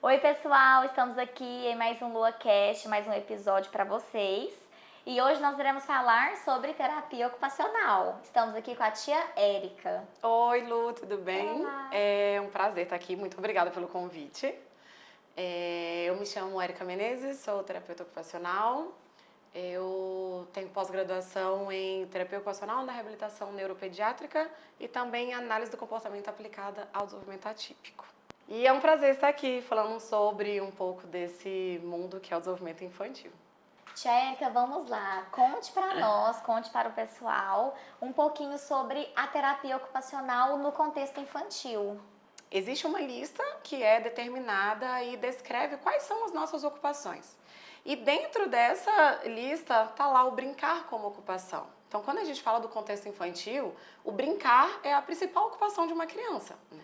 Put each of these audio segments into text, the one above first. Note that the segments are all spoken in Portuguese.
Oi, pessoal, estamos aqui em mais um LuaCast, mais um episódio para vocês. E hoje nós iremos falar sobre terapia ocupacional. Estamos aqui com a tia Érica. Oi, Lu, tudo bem? Olá. É um prazer estar aqui, muito obrigada pelo convite. Eu me chamo Érica Menezes, sou terapeuta ocupacional. Eu tenho pós-graduação em terapia ocupacional na reabilitação neuropediátrica e também em análise do comportamento aplicada ao desenvolvimento atípico. E é um prazer estar aqui falando sobre um pouco desse mundo que é o desenvolvimento infantil. Tia Érica, vamos lá. Conte para nós, conte para o pessoal um pouquinho sobre a terapia ocupacional no contexto infantil. Existe uma lista que é determinada e descreve quais são as nossas ocupações. E dentro dessa lista está lá o brincar como ocupação. Então, quando a gente fala do contexto infantil, o brincar é a principal ocupação de uma criança, né?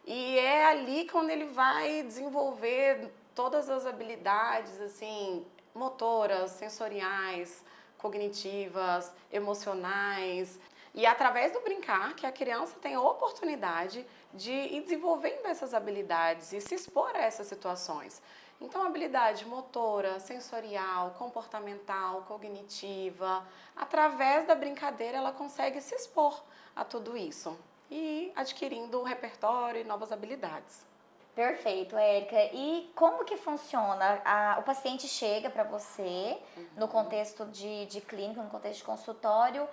E é ali quando ele vai desenvolver todas as habilidades, assim, motoras, sensoriais, cognitivas, emocionais. E é através do brincar que a criança tem a oportunidade de ir desenvolvendo essas habilidades e se expor a essas situações. Então, habilidade motora, sensorial, comportamental, cognitiva, através da brincadeira ela consegue se expor a tudo isso e adquirindo repertório e novas habilidades. Perfeito, Érica. E como que funciona? O paciente chega para você no contexto de clínica, no contexto de consultório,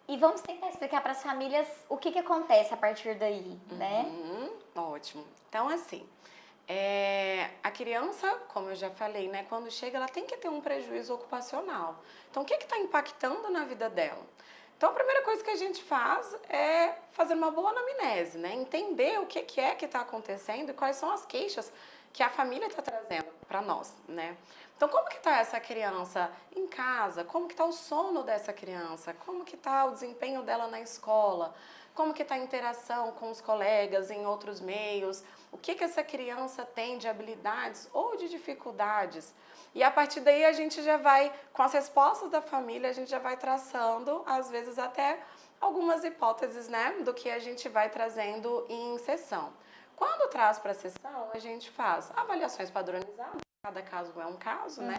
e vamos tentar explicar para as famílias o que acontece a partir daí, né? Ótimo. Então, assim, a criança, como eu já falei, né, quando chega, ela tem que ter um prejuízo ocupacional. Então, o que está impactando na vida dela? Então, a primeira coisa que a gente faz é fazer uma boa anamnese, né? Entender o que é que está acontecendo e quais são as queixas que a família está trazendo para nós, né? Então, como que está essa criança em casa? Como que está o sono dessa criança? Como que está o desempenho dela na escola? Como que está a interação com os colegas em outros meios? O que essa criança tem de habilidades ou de dificuldades? E a partir daí a gente já vai, com as respostas da família, a gente já vai traçando, às vezes até algumas hipóteses, né, do que a gente vai trazendo em sessão. Quando traz para a sessão, a gente faz avaliações padronizadas, cada caso é um caso, né?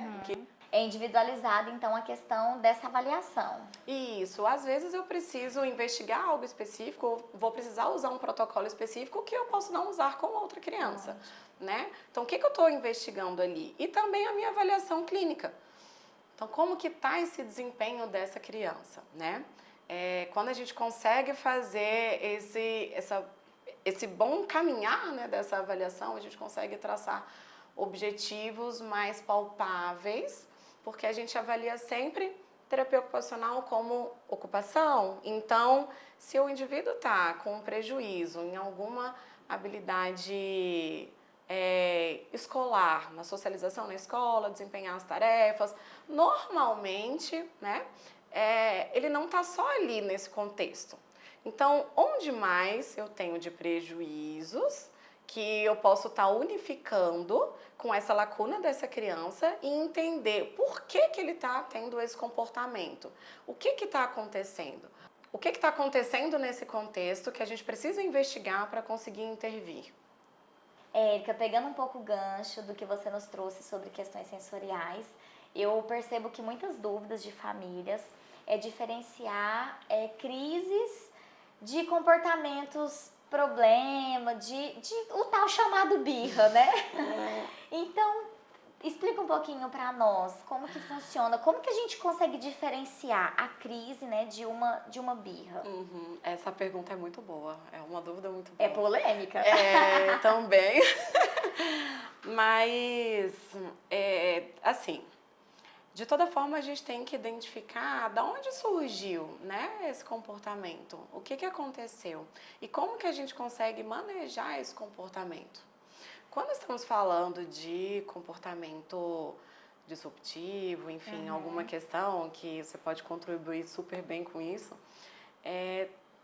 É individualizada, então, a questão dessa avaliação. Isso, às vezes eu preciso investigar algo específico, ou vou precisar usar um protocolo específico que eu posso não usar com outra criança, né? Então, o que eu estou investigando ali? E também a minha avaliação clínica. Então, como que está esse desempenho dessa criança, né? Quando a gente consegue fazer esse bom caminhar, né, dessa avaliação, a gente consegue traçar objetivos mais palpáveis, porque a gente avalia sempre terapia ocupacional como ocupação. Então, se o indivíduo está com um prejuízo em alguma habilidade escolar, na socialização na escola, desempenhar as tarefas, normalmente, né, ele não está só ali nesse contexto. Então, onde mais eu tenho de prejuízos que eu posso estar unificando com essa lacuna dessa criança e entender por que ele está tendo esse comportamento. O que está acontecendo? O que está acontecendo nesse contexto que a gente precisa investigar para conseguir intervir? Érica, pegando um pouco o gancho do que você nos trouxe sobre questões sensoriais, eu percebo que muitas dúvidas de famílias é diferenciar crises de comportamentos problema, de o tal chamado birra, né? Então, explica um pouquinho para nós como que funciona, como que a gente consegue diferenciar a crise, né, de uma birra. Essa pergunta é muito boa, é uma dúvida muito boa. É polêmica. Também. Mas, assim, de toda forma a gente tem que identificar de onde surgiu, né, esse comportamento, o que aconteceu e como que a gente consegue manejar esse comportamento. Quando estamos falando de comportamento disruptivo, enfim, alguma questão que você pode contribuir super bem com isso,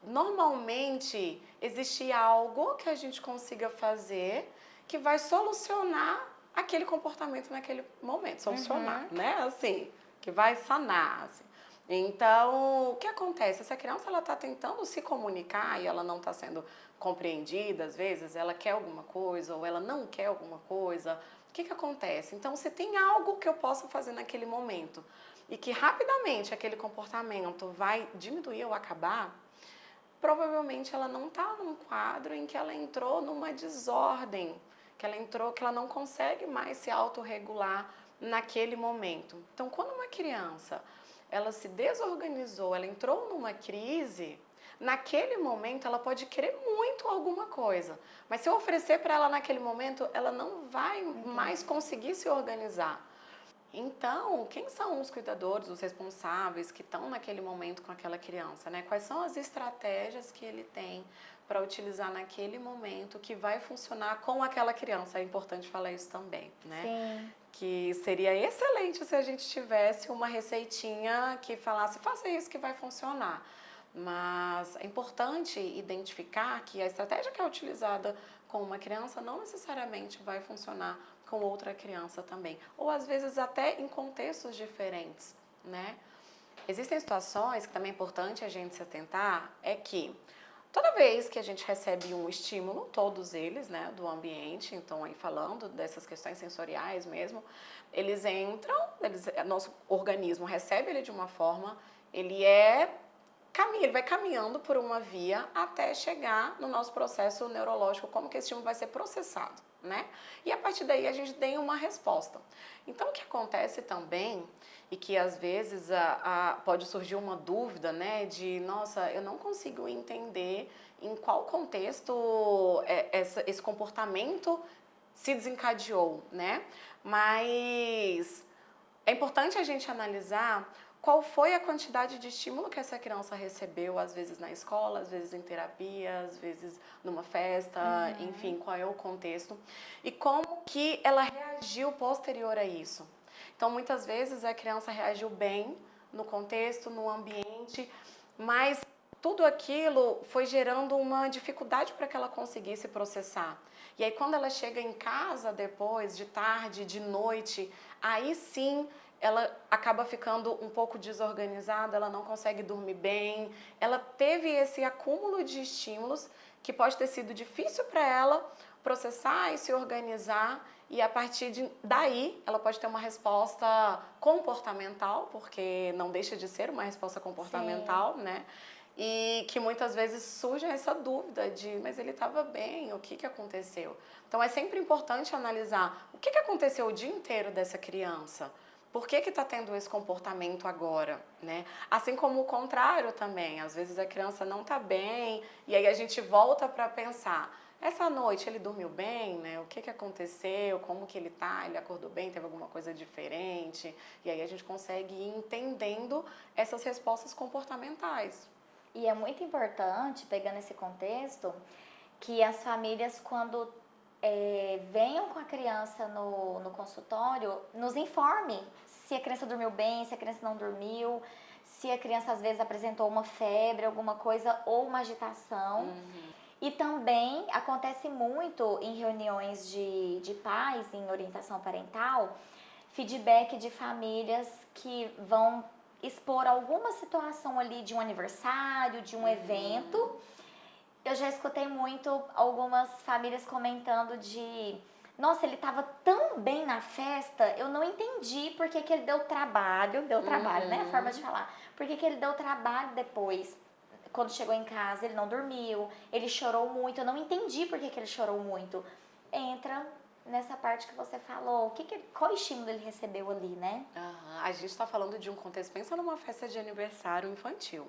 normalmente existe algo que a gente consiga fazer que vai solucionar aquele comportamento naquele momento, solucionar, né? Assim, que vai sanar, assim. Então, o que acontece? Essa criança, ela está tentando se comunicar e ela não está sendo compreendida, às vezes, ela quer alguma coisa ou ela não quer alguma coisa, o que acontece? Então, se tem algo que eu possa fazer naquele momento e que rapidamente aquele comportamento vai diminuir ou acabar, provavelmente ela não está num quadro em que ela entrou numa desordem, que ela não consegue mais se autorregular naquele momento. Então, quando uma criança ela se desorganizou, ela entrou numa crise, naquele momento ela pode querer muito alguma coisa, mas se eu oferecer para ela naquele momento, ela não vai mais conseguir se organizar. Então, quem são os cuidadores, os responsáveis que estão naquele momento com aquela criança, né? Quais são as estratégias que ele tem para utilizar naquele momento que vai funcionar com aquela criança? É importante falar isso também, né? Sim. Que seria excelente se a gente tivesse uma receitinha que falasse, faça isso que vai funcionar. Mas é importante identificar que a estratégia que é utilizada com uma criança não necessariamente vai funcionar com outra criança também. Ou às vezes até em contextos diferentes, né? Existem situações que também é importante a gente se atentar, é que toda vez que a gente recebe um estímulo, todos eles, né, do ambiente, então aí falando dessas questões sensoriais mesmo, eles entram, nosso organismo recebe ele de uma forma, ele vai caminhando por uma via até chegar no nosso processo neurológico, como que esse estímulo vai ser processado, né? E a partir daí a gente tem uma resposta. Então o que acontece também, e que às vezes pode surgir uma dúvida, né, de nossa, eu não consigo entender em qual contexto esse comportamento se desencadeou, né? Mas é importante a gente analisar qual foi a quantidade de estímulo que essa criança recebeu, às vezes na escola, às vezes em terapia, às vezes numa festa, enfim, qual é o contexto e como que ela reagiu posterior a isso. Então, muitas vezes a criança reagiu bem no contexto, no ambiente, mas tudo aquilo foi gerando uma dificuldade para que ela conseguisse processar. E aí, quando ela chega em casa depois, de tarde, de noite, aí sim ela acaba ficando um pouco desorganizada, ela não consegue dormir bem, ela teve esse acúmulo de estímulos que pode ter sido difícil para ela processar e se organizar, e a partir daí ela pode ter uma resposta comportamental, porque não deixa de ser uma resposta comportamental, sim, né? E que muitas vezes surge essa dúvida de, mas ele estava bem, o que aconteceu? Então é sempre importante analisar o que aconteceu o dia inteiro dessa criança. Por que está tendo esse comportamento agora, né? Assim como o contrário também, às vezes a criança não está bem e aí a gente volta para pensar, essa noite ele dormiu bem, né? O que aconteceu, como que ele tá, ele acordou bem, teve alguma coisa diferente? E aí a gente consegue ir entendendo essas respostas comportamentais. E é muito importante, pegando esse contexto, que as famílias, quando venham com a criança no consultório, nos informe se a criança dormiu bem, se a criança não dormiu, se a criança às vezes apresentou uma febre, alguma coisa, ou uma agitação. E também acontece muito em reuniões de pais, em orientação parental, feedback de famílias que vão expor alguma situação ali de um aniversário, de um evento. Eu já escutei muito algumas famílias comentando de, nossa, ele estava tão bem na festa, eu não entendi por que ele deu trabalho, né, a forma de falar, por que ele deu trabalho depois, quando chegou em casa, ele não dormiu, ele chorou muito, eu não entendi por que ele chorou muito. Entra nessa parte que você falou, qual estímulo ele recebeu ali, né? A gente está falando de um contexto, pensa numa festa de aniversário infantil.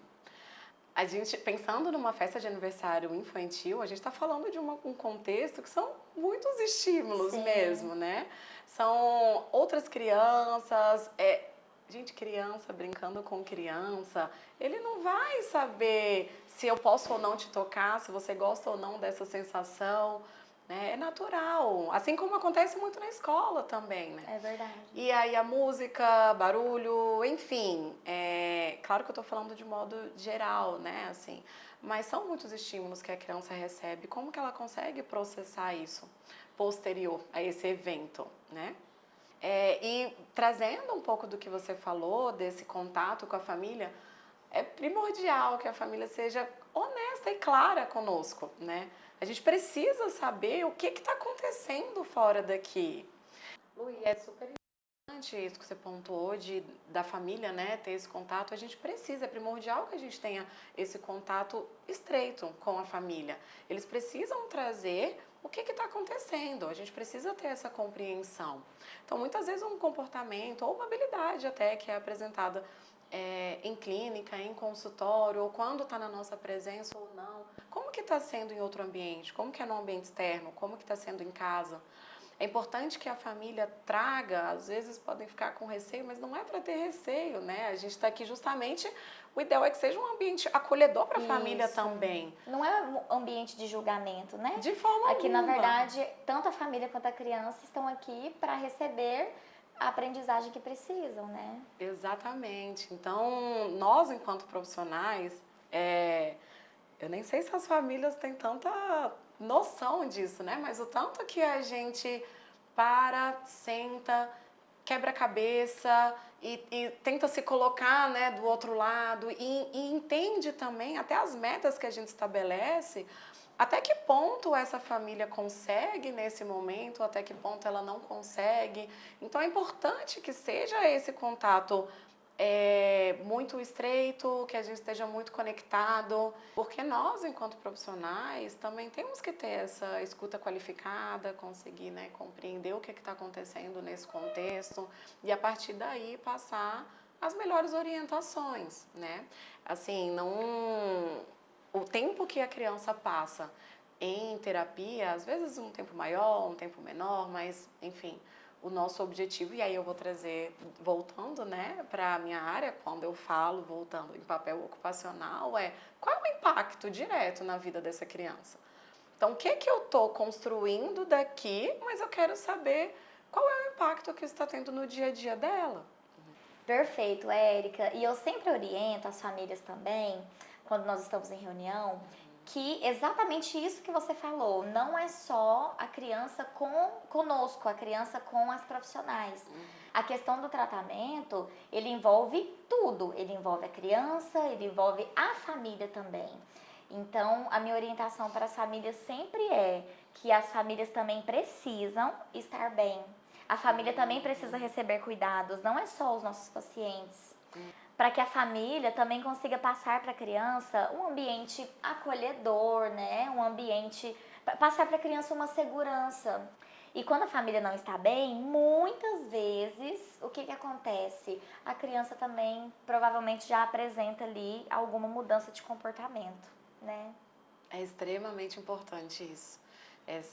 A gente, pensando numa festa de aniversário infantil, a gente está falando de um contexto que são muitos estímulos, sim, mesmo, né? São outras crianças, gente, criança brincando com criança, ele não vai saber se eu posso ou não te tocar, se você gosta ou não dessa sensação, né? É natural, assim como acontece muito na escola também, né? É verdade. E aí a música, barulho, enfim, claro que eu tô falando de modo geral, né, assim, mas são muitos estímulos que a criança recebe, como que ela consegue processar isso posterior a esse evento, né? E trazendo um pouco do que você falou, desse contato com a família, é primordial que a família seja honesta e clara conosco, né? A gente precisa saber o que está acontecendo fora daqui. Lu, e é super importante isso que você pontuou da família, né, ter esse contato. A gente precisa, é primordial que a gente tenha esse contato estreito com a família. Eles precisam trazer o que está acontecendo, a gente precisa ter essa compreensão. Então, muitas vezes um comportamento ou uma habilidade até que é apresentada em clínica, em consultório, ou quando está na nossa presença ou não, como que está sendo em outro ambiente, como que é no ambiente externo, como que está sendo em casa. É importante que a família traga, às vezes podem ficar com receio, mas não é para ter receio, né? A gente está aqui justamente, o ideal é que seja um ambiente acolhedor para a família também. Não é um ambiente de julgamento, né? De forma aqui, alguma. na verdade, tanto a família quanto a criança estão aqui para receber a aprendizagem que precisam, né? Exatamente. Então, nós, enquanto profissionais, eu nem sei se as famílias têm tanta noção disso, né? Mas o tanto que a gente senta, quebra a cabeça e tenta se colocar, né, do outro lado e entende também até as metas que a gente estabelece, até que ponto essa família consegue nesse momento, até que ponto ela não consegue. Então é importante que seja esse contato muito estreito, que a gente esteja muito conectado, porque nós, enquanto profissionais, também temos que ter essa escuta qualificada, conseguir, né, compreender o que está acontecendo nesse contexto e a partir daí passar as melhores orientações, né? Assim, o tempo que a criança passa em terapia, às vezes um tempo maior, um tempo menor, mas enfim, o nosso objetivo, e aí eu vou trazer, voltando, né, para a minha área, quando eu falo, voltando em papel ocupacional, qual é o impacto direto na vida dessa criança? Então, o que eu estou construindo daqui, mas eu quero saber qual é o impacto que isso está tendo no dia a dia dela. Perfeito, Érica. E eu sempre oriento as famílias também, quando nós estamos em reunião, que exatamente isso que você falou, não é só a criança conosco, a criança com as profissionais. A questão do tratamento, ele envolve tudo, ele envolve a criança, ele envolve a família também. Então, a minha orientação para as famílias sempre é que as famílias também precisam estar bem. A família também precisa receber cuidados, não é só os nossos pacientes. Para que a família também consiga passar para a criança um ambiente acolhedor, né? Um ambiente, passar para a criança uma segurança. E quando a família não está bem, muitas vezes, o que acontece? A criança também provavelmente já apresenta ali alguma mudança de comportamento, né? É extremamente importante isso.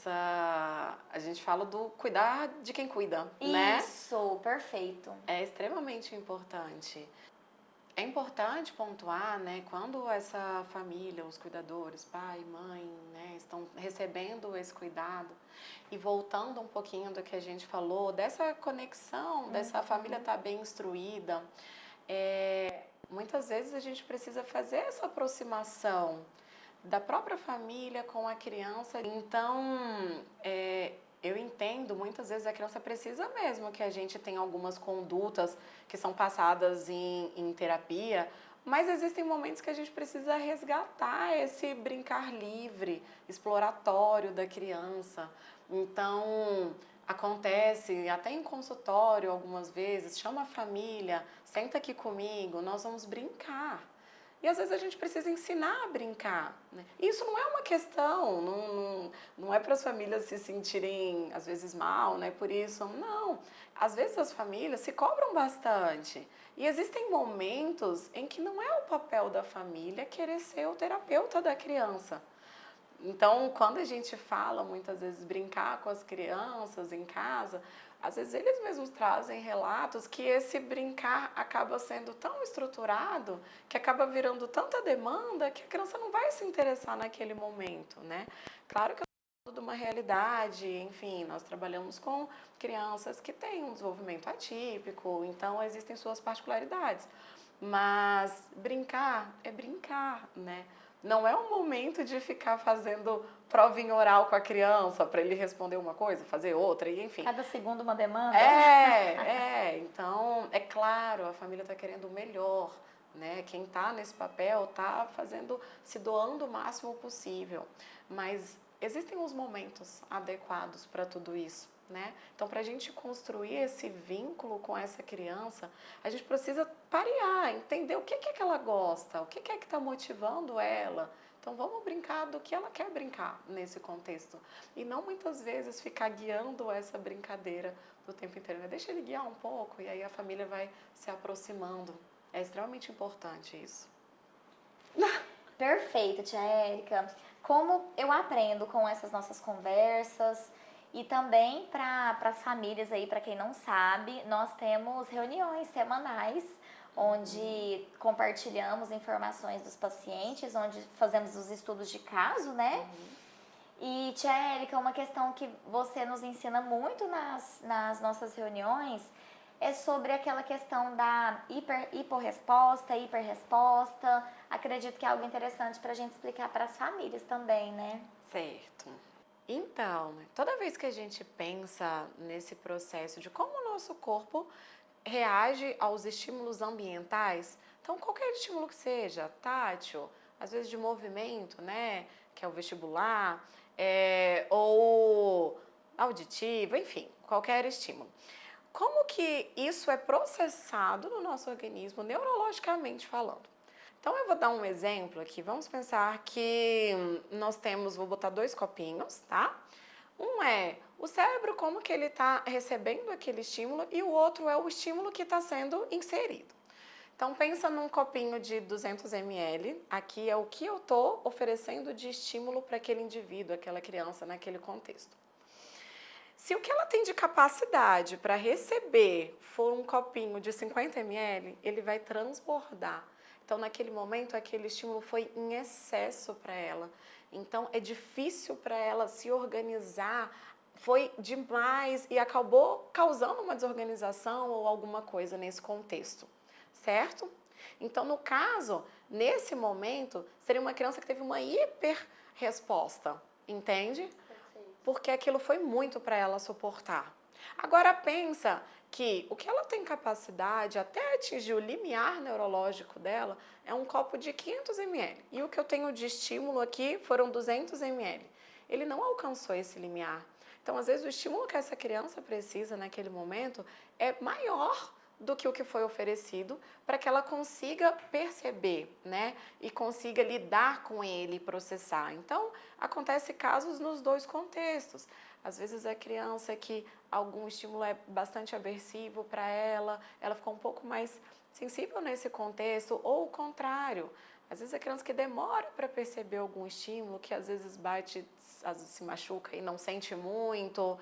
A gente fala do cuidar de quem cuida, né? Isso, perfeito. É extremamente importante. É importante pontuar, né, quando essa família, os cuidadores, pai, mãe, né, estão recebendo esse cuidado e voltando um pouquinho do que a gente falou, dessa conexão, dessa família estar bem instruída, muitas vezes a gente precisa fazer essa aproximação da própria família com a criança. Então, eu entendo, muitas vezes a criança precisa mesmo que a gente tenha algumas condutas que são passadas em terapia, mas existem momentos que a gente precisa resgatar esse brincar livre, exploratório da criança. Então, acontece até em consultório algumas vezes, chama a família, senta aqui comigo, nós vamos brincar. E às vezes a gente precisa ensinar a brincar, né? Isso não é uma questão, não é para as famílias se sentirem, às vezes, mal, né? Por isso, não. Às vezes as famílias se cobram bastante. E existem momentos em que não é o papel da família querer ser o terapeuta da criança. Então, quando a gente fala, muitas vezes, brincar com as crianças em casa, às vezes eles mesmos trazem relatos que esse brincar acaba sendo tão estruturado, que acaba virando tanta demanda, que a criança não vai se interessar naquele momento, né? Claro que eu estou falando de uma realidade, enfim, nós trabalhamos com crianças que têm um desenvolvimento atípico, então existem suas particularidades. Mas brincar é brincar, né? Não é um momento de ficar fazendo provinha oral com a criança para ele responder uma coisa, fazer outra, e enfim. Cada segundo uma demanda. Então, é claro, a família está querendo o melhor, né? Quem está nesse papel está se doando o máximo possível, mas existem os momentos adequados para tudo isso, né? Então, para a gente construir esse vínculo com essa criança, a gente precisa parear, entender o que é que ela gosta, o que é que está motivando ela. Então, vamos brincar do que ela quer brincar nesse contexto. E não muitas vezes ficar guiando essa brincadeira do tempo inteiro, né? Deixa ele guiar um pouco e aí a família vai se aproximando. É extremamente importante isso. Perfeito, tia Érica. Como eu aprendo com essas nossas conversas e também para as famílias aí, para quem não sabe, nós temos reuniões semanais onde compartilhamos informações dos pacientes, onde fazemos os estudos de caso, né? E, tia Érica, uma questão que você nos ensina muito nas nossas reuniões é sobre aquela questão da hiporresposta, hiperresposta. Acredito que é algo interessante para a gente explicar para as famílias também, né? Certo. Então, toda vez que a gente pensa nesse processo de como o nosso corpo reage aos estímulos ambientais, então qualquer estímulo que seja, tátil, às vezes de movimento, né, que é o vestibular, ou auditivo, enfim, qualquer estímulo. Como que isso é processado no nosso organismo, neurologicamente falando? Então, eu vou dar um exemplo aqui. Vamos pensar que nós temos, vou botar 2 copinhos, tá? Um é o cérebro, como que ele está recebendo aquele estímulo, e o outro é o estímulo que está sendo inserido. Então, pensa num copinho de 200 ml. Aqui é o que eu estou oferecendo de estímulo para aquele indivíduo, aquela criança, naquele contexto. Se o que ela tem de capacidade para receber for um copinho de 50 ml, ele vai transbordar. Então, naquele momento, aquele estímulo foi em excesso para ela. Então, é difícil para ela se organizar, foi demais e acabou causando uma desorganização ou alguma coisa nesse contexto, certo? Então, no caso, nesse momento, seria uma criança que teve uma hiperresposta, entende? Porque aquilo foi muito para ela suportar. Agora pensa que o que ela tem capacidade até atingir o limiar neurológico dela é um copo de 500 ml. E o que eu tenho de estímulo aqui foram 200 ml. Ele não alcançou esse limiar. Então, às vezes, o estímulo que essa criança precisa naquele momento é maior do que o que foi oferecido para que ela consiga perceber, né? E consiga lidar com ele e processar. Então, acontece casos nos 2 contextos. Às vezes a criança que algum estímulo é bastante aversivo para ela ficou um pouco mais sensível nesse contexto, ou o contrário. Às vezes a criança que demora para perceber algum estímulo, que às vezes bate, às vezes se machuca e não sente muito.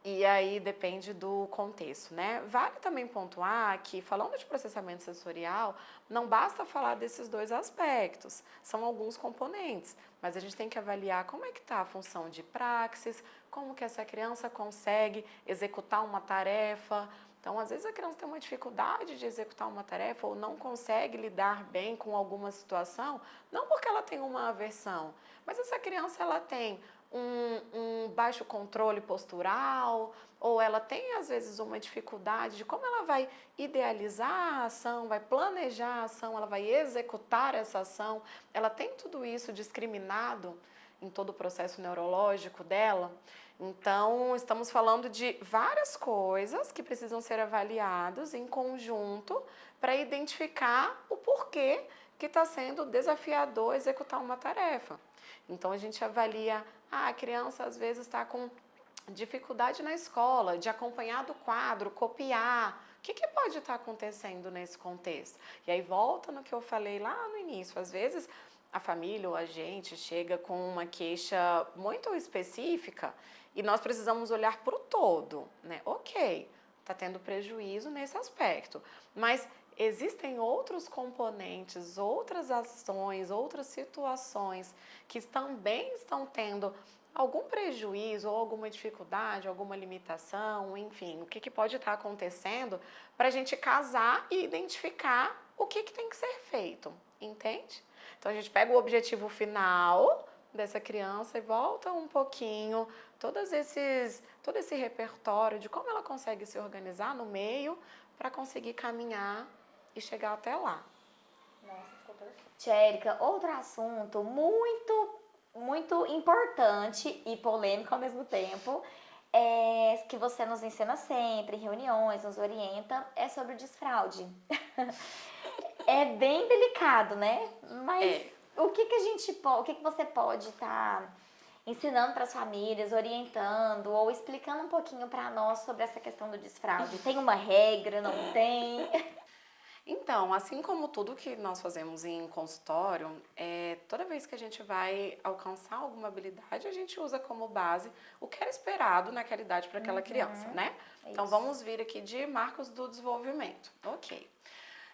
E aí depende do contexto, né? Vale também pontuar que, falando de processamento sensorial, não basta falar desses 2 aspectos, são alguns componentes, mas a gente tem que avaliar como é que está a função de praxis, como que essa criança consegue executar uma tarefa. Então, às vezes a criança tem uma dificuldade de executar uma tarefa ou não consegue lidar bem com alguma situação, não porque ela tem uma aversão, mas essa criança ela tem um baixo controle postural, ou ela tem às vezes uma dificuldade de como ela vai idealizar a ação, vai planejar a ação, ela vai executar essa ação, ela tem tudo isso discriminado em todo o processo neurológico dela. Então, estamos falando de várias coisas que precisam ser avaliadas em conjunto para identificar o porquê que está sendo desafiador executar uma tarefa. Então, a gente avalia, a criança às vezes está com dificuldade na escola, de acompanhar do quadro, copiar. O que pode estar acontecendo nesse contexto? E aí volta no que eu falei lá no início, às vezes a família ou a gente chega com uma queixa muito específica e nós precisamos olhar para o todo, né? Ok, está tendo prejuízo nesse aspecto, mas existem outros componentes, outras ações, outras situações que também estão tendo algum prejuízo ou alguma dificuldade, alguma limitação, enfim, o que pode estar acontecendo para a gente casar e identificar o que tem que ser feito, entende? Então a gente pega o objetivo final dessa criança e volta um pouquinho todo esse repertório de como ela consegue se organizar no meio para conseguir caminhar e chegar até lá. Nossa, ficou perfeito. Tia Érica, outro assunto muito importante e polêmico ao mesmo tempo, que você nos ensina sempre, em reuniões, nos orienta, é sobre o desfraude. É bem delicado, né? Mas É. o que que você pode estar ensinando para as famílias, orientando ou explicando um pouquinho para nós sobre essa questão do desfraude? Tem uma regra, não tem? Então, assim como tudo que nós fazemos em consultório, toda vez que a gente vai alcançar alguma habilidade, a gente usa como base o que era esperado naquela idade para aquela criança, né? Então, Isso. vamos vir aqui de marcos do desenvolvimento. Ok.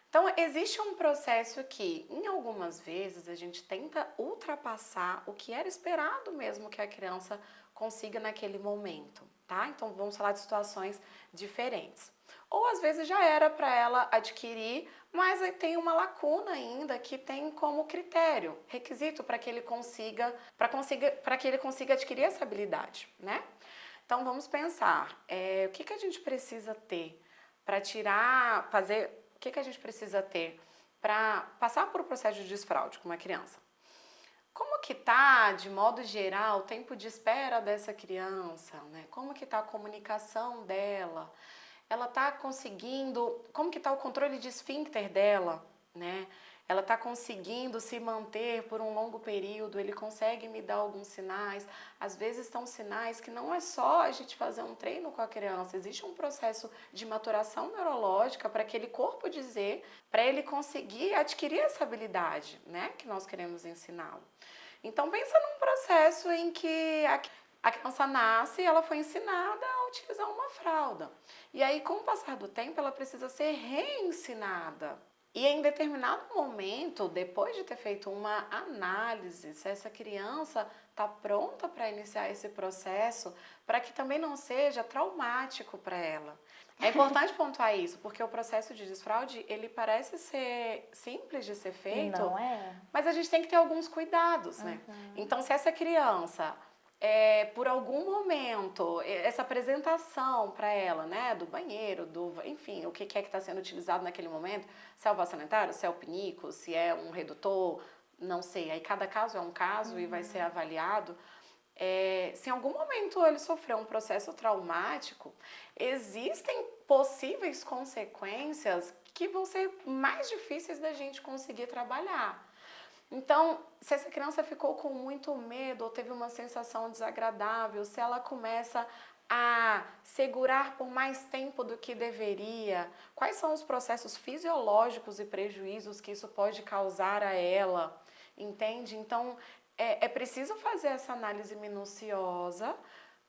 Então, existe um processo que, em algumas vezes, a gente tenta ultrapassar o que era esperado mesmo que a criança consiga naquele momento, tá? Então, vamos falar de situações diferentes. Ou às vezes já era para ela adquirir, mas aí tem uma lacuna ainda que tem como critério, requisito para que ele consiga, para que ele consiga adquirir essa habilidade, né? Então vamos pensar, o que que a gente precisa ter para o que que a gente precisa ter para passar por um processo de desfraude com uma criança? Como que tá, de modo geral, o tempo de espera dessa criança, né? Como que tá a comunicação dela? Ela tá conseguindo, como que tá o controle de esfíncter dela, né? Ela tá conseguindo se manter por um longo período, ele consegue me dar alguns sinais. Às vezes são sinais que não é só a gente fazer um treino com a criança, existe um processo de maturação neurológica para aquele corpo dizer, para ele conseguir adquirir essa habilidade, né, que nós queremos ensiná-lo. Então pensa num processo em que a criança nasce e ela foi ensinada a utilizar uma fralda. E aí, com o passar do tempo, ela precisa ser reensinada. E em determinado momento, depois de ter feito uma análise, se essa criança está pronta para iniciar esse processo, para que também não seja traumático para ela. É importante pontuar isso, porque o processo de desfraude, ele parece ser simples de ser E feito, não é? mas a gente tem que ter alguns cuidados, né? Então, se essa criança por algum momento, essa apresentação para ela, né, do banheiro, enfim, o que é que está sendo utilizado naquele momento, se é o vaso sanitário, se é o pinico, se é um redutor, não sei, aí cada caso é um caso e vai ser avaliado. Se em algum momento ele sofreu um processo traumático, existem possíveis consequências que vão ser mais difíceis da gente conseguir trabalhar. Então, se essa criança ficou com muito medo ou teve uma sensação desagradável, se ela começa a segurar por mais tempo do que deveria, quais são os processos fisiológicos e prejuízos que isso pode causar a ela, entende? Então, é preciso fazer essa análise minuciosa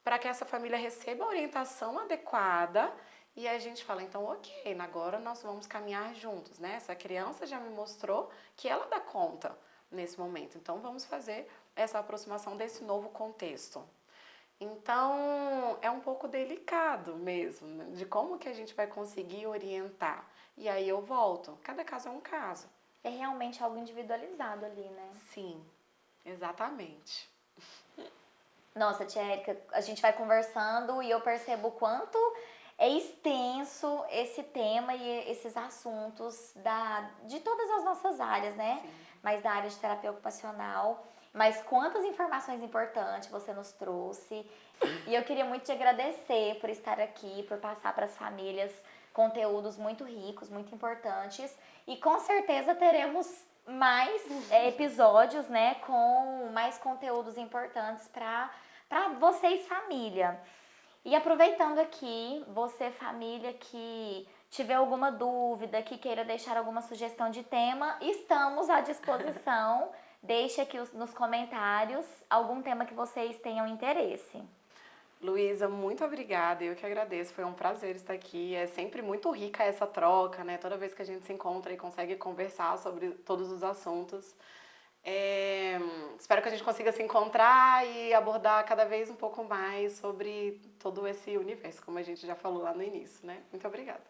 para que essa família receba a orientação adequada e a gente fala, então, ok, agora nós vamos caminhar juntos, né? Essa criança já me mostrou que ela dá conta nesse momento. Então, vamos fazer essa aproximação desse novo contexto. Então, é um pouco delicado mesmo, né? De como que a gente vai conseguir orientar. E aí eu volto. Cada caso é um caso. É realmente algo individualizado ali, né? Sim, exatamente. Nossa, tia Érica, a gente vai conversando e eu percebo o quanto é extenso esse tema e esses assuntos de todas as nossas áreas, né? Sim. Mas da área de terapia ocupacional. Mas quantas informações importantes você nos trouxe. E eu queria muito te agradecer por estar aqui, por passar para as famílias conteúdos muito ricos, muito importantes. E com certeza teremos mais episódios, né, com mais conteúdos importantes para vocês, família. E aproveitando aqui, você, família, que tiver alguma dúvida, que queira deixar alguma sugestão de tema, estamos à disposição. Deixe aqui nos comentários algum tema que vocês tenham interesse. Luísa, muito obrigada, eu que agradeço, foi um prazer estar aqui, é sempre muito rica essa troca, né? Toda vez que a gente se encontra e consegue conversar sobre todos os assuntos. Espero que a gente consiga se encontrar e abordar cada vez um pouco mais sobre todo esse universo, como a gente já falou lá no início, né? Muito obrigada.